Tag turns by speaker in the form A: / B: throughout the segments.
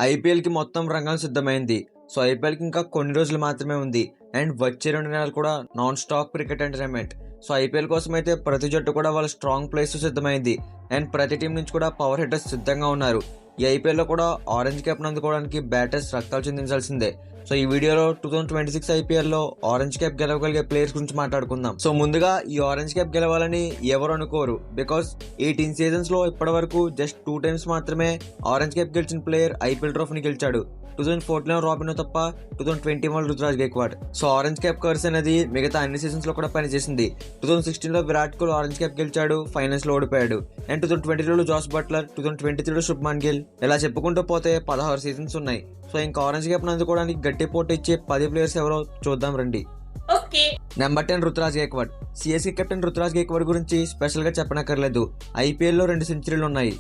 A: ఐపీఎల్కి మొత్తం రంగం సిద్ధమైంది. సో ఐపీఎల్కి ఇంకా కొన్ని రోజులు మాత్రమే ఉంది. అండ్ వచ్చే 2 నెలలు కూడా non stop cricket entertainment. So IPL కోసం అయితే ప్రతి జట్టు కూడా వాళ్ళ స్ట్రాంగ్ ప్లేస్ సిద్ధమైంది. అండ్ ప్రతి టీం నుంచి కూడా పవర్ హిట్టర్స్ సిద్ధంగా ఉన్నారు. ఈ ఐపీఎల్లో కూడా ఆరెంజ్ క్యాప్ అందుకోవడానికి బ్యాటర్స్ రక్తాలు చిందించాల్సిందే. సో ఈ వీడియోలో 2026 ఐపీఎల్లో ఆరెంజ్ క్యాప్ గెలవగలిగే ప్లేయర్స్ గురించి మాట్లాడుకుందాం. సో ముందుగా ఈ ఆరెంజ్ క్యాప్ గెలవాలని ఎవరు అనుకోరు. బికాస్ 18 సీజన్స్ లో ఇప్పటి వరకు జస్ట్ 2 టైమ్స్ మాత్రమే ఆరెంజ్ క్యాప్ గెలిచిన ప్లేయర్ ఐపీఎల్ ట్రోఫీని గెలిచాడు. 2014 రాబినో తప్ప 2021 Ruturaj Gaikwad. So orange cap curse అనేది మిగతా అన్ని సీజన్స్ లో కూడా పనిచేసింది. 2016 లో విరాట్ కోహ్లీ ఆరెంజ్ క్యాప్ గెలిచాడు, ఫైనల్స్ లో ఓడిపోయాడు. And 2022 Jos Buttler, 2023 Shubman Gill, ఇలా చెప్పుకుంటూ పోతే 16 సీజన్స్ ఉన్నాయి. సో ఇంకా ఆరెంజ్ క్యాప్ అందుకోవడానికి గట్టి పోటీ ఇచ్చే 10 ప్లేయర్స్ ఎవరో చూద్దాం రండి. Number 10 Ruturaj Gaikwad. CSK captain Ruturaj Gaikwad గురించి స్పెషల్ గా చెప్పనక్కర్లేదు. ఐపీఎల్ లో 2 సెంచరీలు ఉన్నాయి.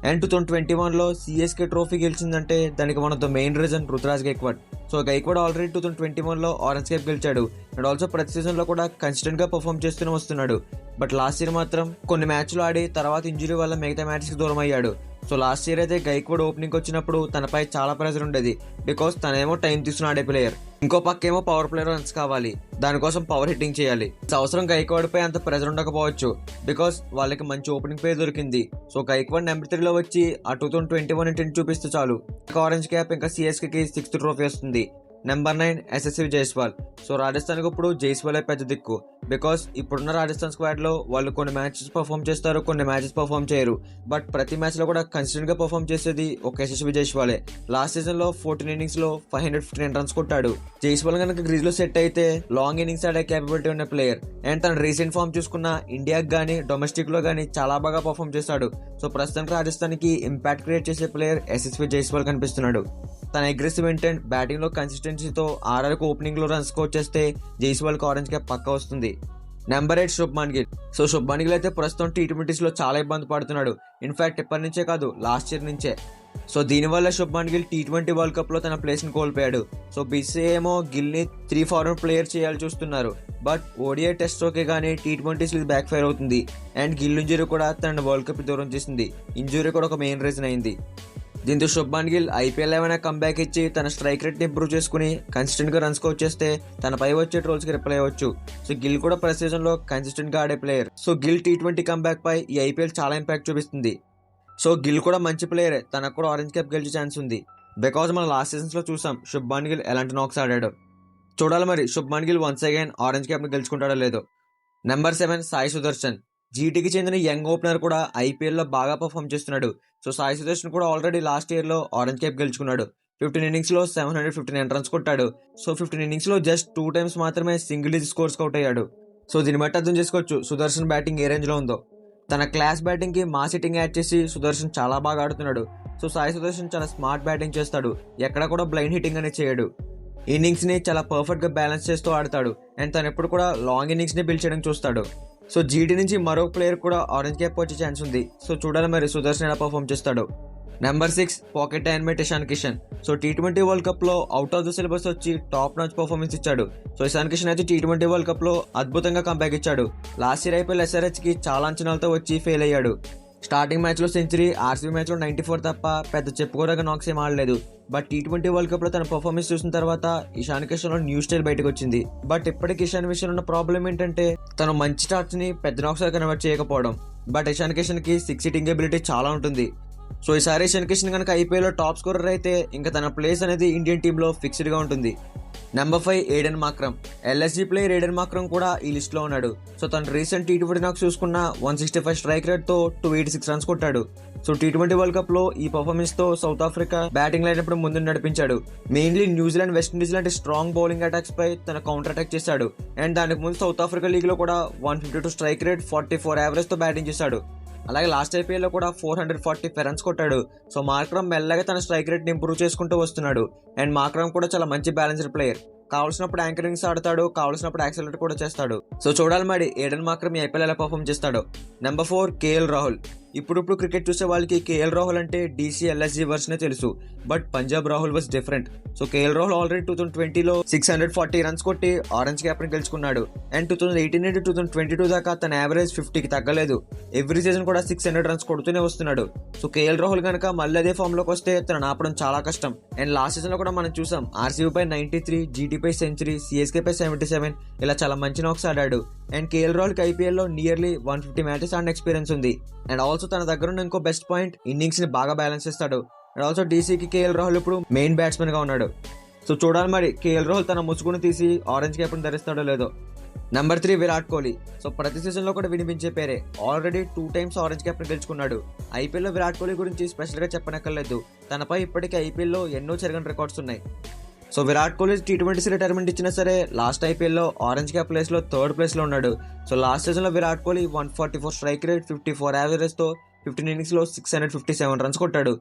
A: అండ్ 2021 సిఎస్కే ట్రోఫీ గెలిచిందంటే దానికి one of the main reason Ruturaj Gaikwad. So Gaikwad already 2021 orange cap గెలిచాడు. అండ్ ఆల్సో ప్రతి సీజన్ లో కూడా కన్సిస్టెంట్ గా పర్ఫామ్ చేస్తూనే వస్తున్నాడు. బట్ లాస్ట్ ఇయర్ మాత్రం కొన్ని మ్యాచ్లు ఆడి తర్వాత ఇంజురీ వల్ల మిగతా మ్యాచెస్ కి దూరం అయ్యాడు. సో లాస్ట్ ఇయర్ అయితే గైక్వాడ్ ఓపెనింగ్ వచ్చినప్పుడు తనపై చాలా ప్రెజర్ ఉండేది. బికాస్ తనేమో టైం తీసుకుని ఆడే ప్లేయర్, ఇంకో పక్క ఏమో పవర్ ప్లేయర్ రన్స్ కావాలి, దానికోసం పవర్ హిట్టింగ్ చేయాలి. అవసరం గైక్వాడ్ పై అంత ప్రెజర్ ఉండకపోవచ్చు. బికాస్ వాళ్ళకి మంచి ఓపెనింగ్ ప్లేయర్ దొరికింది. సో గైక్వాడ్ నెంబర్ 3 లో వచ్చి ఆ 2021 ఇంటిని చూపిస్తే చాలు. ఆరెంజ్ క్యాప్ ఇంకా సిఎస్కే 6th ట్రోఫీ వస్తుంది. నెంబర్ 9 యశస్వి జైస్వాల్. సో రాజస్థాన్ కు ఇప్పుడు జైస్వాలే పెద్ద దిక్కు. బికాస్ ఇప్పుడున్న రాజస్థాన్ స్క్వాడ్ లో వాళ్ళు కొన్ని మ్యాచెస్ పర్ఫామ్ చేస్తారు, కొన్ని మ్యాచెస్ పర్ఫామ్ చేయరు. బట్ ప్రతి మ్యాచ్ లో కూడా కన్సిస్టెంట్ గా పర్ఫామ్ చేసేది ఒక యశస్వి జైస్వాలే. లాస్ట్ సీజన్ లో 14 ఇన్నింగ్స్ లో 559 రన్స్ కొట్టాడు. జైస్వాల్ కనుక గ్రీజ్ లో సెట్ అయితే లాంగ్ ఇన్నింగ్స్ ఆడే కేపబిలిటీ ఉన్న ప్లేయర్. అండ్ తన రీసెంట్ ఫామ్ చూసుకున్న ఇండియాకి గానీ డొమెస్టిక్ లో గానీ చాలా బాగా పర్ఫామ్ చేశాడు. సో ప్రస్తుతానికి రాజస్థాన్ కి ఇంపాక్ట్ క్రియేట్ చేసే ప్లేయర్ యశస్వి జైస్వాల్ కనిపిస్తున్నాడు. తన అగ్రెసివ్ ఇంటెంట్, బ్యాటింగ్ లో కన్సిస్టెన్సీతో ఆర్ఆర్కి ఓపెనింగ్ లో రన్స్ స్కోర్ చేస్తే జైస్వాల్ కి ఆరెంజ్ క్యాప్ పక్కా వస్తుంది. నెంబర్ 8 శుభ్మాన్ గిల్. సో శుభ్మాన్ గిల్ అయితే ప్రస్తుతం T20s లో చాలా ఇబ్బంది పడుతున్నాడు. ఇన్ఫాక్ట్ ఇప్పటి నుంచే కాదు, లాస్ట్ ఇయర్ నుంచే. సో దీనివల్ల Shubman Gill T20 world cup లో తన ప్లేస్ ని కోల్పోయాడు. సో BCCI ఏమో గిల్ ని 3 ఫార్వర్డ్ ప్లేయర్ చేయాలి చూస్తున్నారు. బట్ ODI టెస్ట్ ఓకే గానీ T20s బ్యాక్ ఫైర్ అవుతుంది. అండ్ గిల్ ఇంజురీ కూడా తన వరల్డ్ కప్ దూరం చేసింది. ఇంజురీ కూడా ఒక మెయిన్ రీజన్ అయింది. దీంతో శుభ్మాన్ గిల్ ఐపీఎల్ ఏమైనా కంబ్యాక్ ఇచ్చి తన స్ట్రైక్ రేట్ ని ఇంప్రూవ్ చేసుకుని కన్సిస్టెంట్ గా రన్స్ స్కోర్ చేస్తే తనపై వచ్చే ట్రోల్స్ కి రిప్లై అవ్వచ్చు. సో గిల్ కూడా ప్రతి సీజన్ లో కన్సిస్టెంట్ గా ఆడే player. So Gill T20 comeback పై ఈ ఐపీఎల్ చాలా ఇంపాక్ట్ చూపిస్తుంది. సో గిల్ కూడా మంచి ప్లేయరే, తనకు కూడా ఆరెంజ్ క్యాప్ గెలిచే ఛాన్స్ ఉంది. బికాజ్ మనం లాస్ట్ సీజన్స్ లో చూసాం శుభ్మాన్ గిల్ ఎలాంటి నాక్స్ ఆడాడు. చూడాలి మరి Shubman Gill once again orange cap ని గెలుచుకుంటాడో లేదో. నెంబర్ 7 సాయి సుదర్శన్. జీటీకి చెందిన యంగ్ ఓపెనర్ కూడా ఐపీఎల్ లో బాగా పర్ఫామ్ చేస్తున్నాడు. సో సాయి సుదర్శన్ కూడా ఆల్రెడీ లాస్ట్ ఇయర్ లో ఆరెంజ్ క్యాప్ గెలుచుకున్నాడు. 15 ఇన్నింగ్స్ లో 759 రన్స్ కొట్టాడు. సో 15 ఇన్నింగ్స్ లో జస్ట్ 2 టైమ్స్ మాత్రమే సింగిల్ డిజిట్ స్కోర్స్ అవుట్ అయ్యాడు. సో దీన్ని బట్టి అర్థం చేసుకోవచ్చు సుదర్శన్ బ్యాటింగ్ ఏ రేంజ్ లో ఉందో. తన క్లాస్ బ్యాటింగ్ కి మాస్ హిట్టింగ్ యాడ్ చేసి సుదర్శన్ చాలా బాగా ఆడుతున్నాడు. సో సాయి సుదర్శన్ చాలా స్మార్ట్ బ్యాటింగ్ చేస్తాడు, ఎక్కడ కూడా బ్లైండ్ హిట్టింగ్ అనేది చేయడు. ఇన్నింగ్స్ ని చాలా పర్ఫెక్ట్ గా బ్యాలెన్స్ చేస్తూ ఆడతాడు. అండ్ తను ఎప్పుడు కూడా లాంగ్ ఇన్నింగ్స్ ని బిల్డ్ చేయడం చూస్తాడు. సో జీటీ నుంచి మరో ప్లేయర్ కూడా ఆరెంజ్ క్యాప్ వచ్చే ఛాన్స్ ఉంది. సో చూడాలి మరి సుదర్శన్ ఎలా పర్ఫామ్ చేస్తాడు. Number 6 pocket dynamite Ishan Kishan. So T20 world cup లో అవుట్ ఆఫ్ ద సిలబస్ వచ్చి టాప్ నాచ్ పర్ఫార్మెన్స్ ఇచ్చాడు. సో ఇషాన్ కిషన్ అయితే T20 వరల్డ్ కప్ లో అద్భుతంగా కంబ్యాక్ ఇచ్చాడు. లాస్ట్ ఇయర్ ఐపీఎల్ SRH కి చాలా అంచనాలతో వచ్చి ఫెయిల్ అయ్యాడు. స్టార్టింగ్ మ్యాచ్ లో సెంచరీ, ఆర్సీబీ మ్యాచ్ లో 94 తప్ప పెద్ద చెప్పుకోదగ్గ నాక్స్ ఏం ఆడలేదు. బట్ T20 వరల్డ్ కప్ లో తన పర్ఫార్మెన్స్ చూసిన తర్వాత ఇషాన్ కిషన్ లో న్యూ స్టైల్ బయటకు వచ్చింది. బట్ ఇప్పటికి ఇషాన్ విషయంలో ఉన్న ప్రాబ్లం ఏంటంటే తను మంచి స్టార్ట్స్ ని పెద్ద నాక్స్ గా కన్వర్ట్ చేయకపోవడం. బట్ ఇషాన్ కిషన్ కి 6 హిట్టింగ్ ఎబిలిటీ చాలా ఉంటుంది. సో ఈసారి ఇషాన్ కిషన్ కనుక ఐపీఎల్ లో టాప్ స్కోరర్ అయితే ఇంకా తన ప్లేస్ అనేది ఇండియన్ టీమ్ లో ఫిక్స్డ్ గా ఉంటుంది. Number 5 Aiden Markram. LSG player Aiden Markram కూడా ఈ లిస్ట్ లో ఉన్నాడు. సో తన రీసెంట్ T20 నాక్స్ చూసుకున్న 165 స్ట్రైక్ రేట్ తో 286 రన్స్ కొట్టాడు. సో T20 వరల్డ్ కప్ లో ఈ పర్ఫార్మెన్స్ తో సౌత్ ఆఫ్రికా బ్యాటింగ్ లైనప్పుడు ముందు నడిపించాడు. మెయిన్లీ న్యూజిలాండ్, వెస్టిండీస్ లాంటి స్ట్రాంగ్ బౌలింగ్ అటాక్స్ పై తన కౌంటర్ అటాక్ చేశాడు. అండ్ దానికి ముందు సౌత్ ఆఫ్రికా లీగ్ లో కూడా 152 స్ట్రైక్ రేట్, 44 యావరేజ్ తో బ్యాటింగ్ చేశాడు. అలాగే లాస్ట్ ఐపీఎల్ లో కూడా 445 రన్స్ కొట్టాడు. సో మాక్రమ్ మెల్లగా తన స్ట్రైక్ రేట్ ని ఇంప్రూవ్ చేసుకుంటూ వస్తున్నాడు. అండ్ మాక్రమ్ కూడా చాలా మంచి బ్యాలెన్స్డ్ ప్లేయర్. కావాల్సినప్పుడు యాంకరింగ్స్ ఆడతాడు, కావాల్సినప్పుడు యాక్సిలరేట్ కూడా చేస్తాడు. సో చూడాలి మరి ఏడెన్ మాక్రమ్ ఐపీఎల్ ఎలా పర్ఫామ్ చేస్తాడో. Number 4 KL Rahul. ఇప్పుడు క్రికెట్ చూసే వాళ్ళకి కేఎల్ రాహుల్ అంటే డీసీ ఎల్ఎస్జీ వర్షనే తెలుసు. But Punjab Rahul was different. So KL Rahul already 2020లో 640 రన్స్ కొట్టి ఆరెంజ్ క్యాప్ ని గెలుచుకున్నాడు. అండ్ 2018 నుండి 2022 దాకా తన యావరేజ్ 50కి తగ్గలేదు. ఎవ్రీ సీజన్ కూడా 600 రన్స్ కొడుతూనే వస్తున్నాడు. సో కేఎల్ రాహుల్ కనుక మళ్ళీ అదే ఫామ్ లోకి వస్తే తను ఆపడం చాలా కష్టం. అండ్ లాస్ట్ సీజన్ లో కూడా మనం చూసాం ఆర్సీబీ పై 93, జీటీ పై సెంచరీ, సిఎస్కే పై 77 ఇలా చాలా మంచి నాక్స్ ఆడాడు. అండ్ కేఎల్ రాహుల్ కి ఐపీఎల్ లో నియర్లీ 150 మ్యాచెస్ ఆడిన ఎక్స్పీరియన్స్ ఉంది. అండ్ ఆల్సో తన దగ్గర ఉన్న ఇంకో బెస్ట్ పాయింట్ ఇన్నింగ్స్ ని బాగా బ్యాలెన్స్ చేస్తాడు. అండ్ ఆల్సో డీసీకి కేఎల్ రాహుల్ ఇప్పుడు మెయిన్ బ్యాట్స్మెన్ గా ఉన్నాడు. సో చూడాలి మరి కేఎల్ రాహుల్ తన ముసుగును తీసి ఆరెంజ్ క్యాప్ ని ధరిస్తాడో లేదో. నెంబర్ 3 విరాట్ కోహ్లీ. సో ప్రతి సీజన్ లో కూడా వినిపించే పేరే. ఆల్రెడీ 2 times ఆరెంజ్ క్యాప్ ని గెలుచుకున్నాడు. ఐపీఎల్ లో విరాట్ కోహ్లీ గురించి స్పెషల్ గా చెప్పనక్కర్లేదు. తనపై ఇప్పటికీ ఐపీఎల్ లో ఎన్నో చెరగని రికార్డ్స్ ఉన్నాయి. So Virat Kohli T20 retirement ఇచ్చినా సరే లాస్ట్ ఐపీఎల్లో ఆరెంజ్ క్యాప్ ప్లేస్ లో 3rd ప్లేస్ లో ఉన్నాడు. సో లాస్ట్ సీజన్ లో Virat Kohli 144 strike rate, 54 average తో 15 innings లో 657 రన్స్ కొట్టాడు.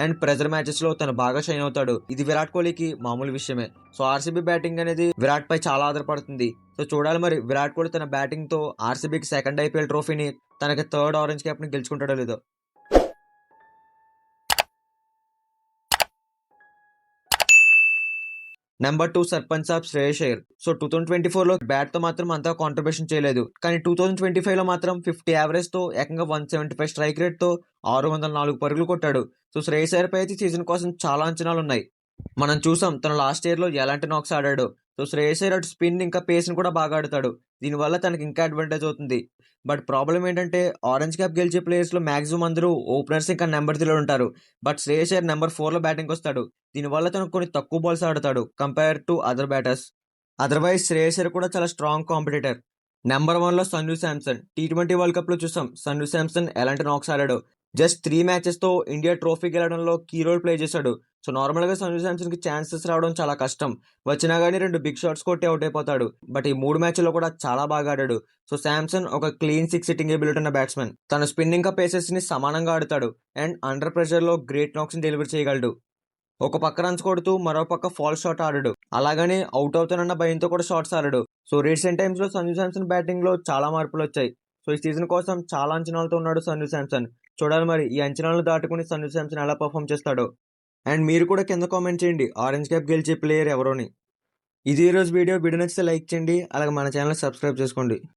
A: అండ్ ప్రెజర్ మ్యాచెస్ లో తను బాగా షైన్ అవుతాడు. ఇది విరాట్ కోహ్లీకి మామూలు విషయమే. సో ఆర్సీబీ బ్యాటింగ్ అనేది విరాట్ పై చాలా ఆధారపడుతుంది. సో చూడాలి మరి విరాట్ కోహ్లీ తన బ్యాటింగ్ తో ఆర్సీబీకి 2nd ఐపీఎల్ ట్రోఫీని, తనకి 3rd ఆరెంజ్ క్యాప్ ని గెలుచుకుంటాడో లేదో. Number 2 sarpanch of Shreyas Iyer. So 2024లో బ్యాట్ తో మాత్రం అంతా కాంట్రిబ్యూషన్ చేయలేదు. కానీ 2025లో మాత్రం 50 యావరేజ్ తో ఏకంగా 175 స్ట్రైక్ రేట్ తో 604 పరుగులు కొట్టాడు. సో శ్రేయస్ అయ్యర్ పై అయితే సీజన్ కోసం చాలా అంచనాలు ఉన్నాయి. మనం చూసాం తన లాస్ట్ ఇయర్ లో ఎలాంటి నాక్స్ ఆడాడు. సో శ్రేయస్ అయ్యర్ అటు స్పిన్ ఇంకా పేస్ ని కూడా బాగా ఆడతాడు. దీనివల్ల తనకి ఇంకా అడ్వాంటేజ్ అవుతుంది. బట్ ప్రాబ్లం ఏంటంటే ఆరెంజ్ క్యాప్ గెలిచే ప్లేయర్స్ లో మాక్సిమం అందరూ ఓపెనర్స్ ఇంకా నెంబర్ 3లో ఉంటారు. బట్ శ్రేయస్ అయ్యర్ నెంబర్ 4లో బ్యాటింగ్ వస్తాడు. దీనివల్ల తను కొన్ని తక్కువ బాల్స్ ఆడతాడు compare to other batters. Otherwise Shreyas Iyer కూడా చాలా స్ట్రాంగ్ కాంపిటీటర్. నెంబర్ 1లో Sanju Samson. T20 world cup లో చూసాం సంజు శాంసన్ ఎలాంటి నాక్స్ ఆడాడు. జస్ట్ 3 మ్యాచెస్ తో ఇండియా ట్రోఫీ గెలవడంలో కీ రోల్ ప్లే చేశాడు. సో నార్మల్ గా సంజు శాంసన్ కి ఛాన్సెస్ రావడం చాలా కష్టం. వచ్చినా గానీ 2 బిగ్ షాట్స్ కొట్టి అవుట్ అయిపోతాడు. బట్ ఈ 3 మ్యాచ్ల్లో కూడా చాలా బాగా ఆడాడు. సో శాంసన్ ఒక క్లీన్ 6 సిట్టింగ్ ఎబిలిటీ ఉన్న బ్యాట్స్మెన్. తన స్పిన్ ఇంకా పేసెస్ ని సమానంగా ఆడతాడు. అండ్ అండర్ ప్రెషర్ లో గ్రేట్ నాక్స్ ని డెలివర్ చేయగలడు. ఒక పక్క రన్స్ కొడుతూ మరో పక్క ఫాల్ షాట్ ఆడడు. అలాగని అవుట్ అవుతానన్న భయంతో కూడా షాట్స్ ఆడడు. సో రీసెంట్ టైమ్స్ లో సంజు శాంసన్ బ్యాటింగ్ లో చాలా మార్పులు వచ్చాయి. సో ఈ సీజన్ కోసం చాలా అంచనాలతో ఉన్నాడు సంజు శాంసన్. చూడాలి మరి ఈ అంచనాలను దాటుకుని సంజు శాంసన్ ఎలా పర్ఫామ్ చేస్తాడో. అండ్ మీరు కూడా కింద కామెంట్ చేయండి ఆరెంజ్ క్యాప్ గెలిచే ప్లేయర్ ఎవరోని. ఇది ఈ రోజు వీడియో నచ్చితే లైక్ చేయండి. అలాగే మన ఛానల్ సబ్స్క్రైబ్ చేసుకోండి.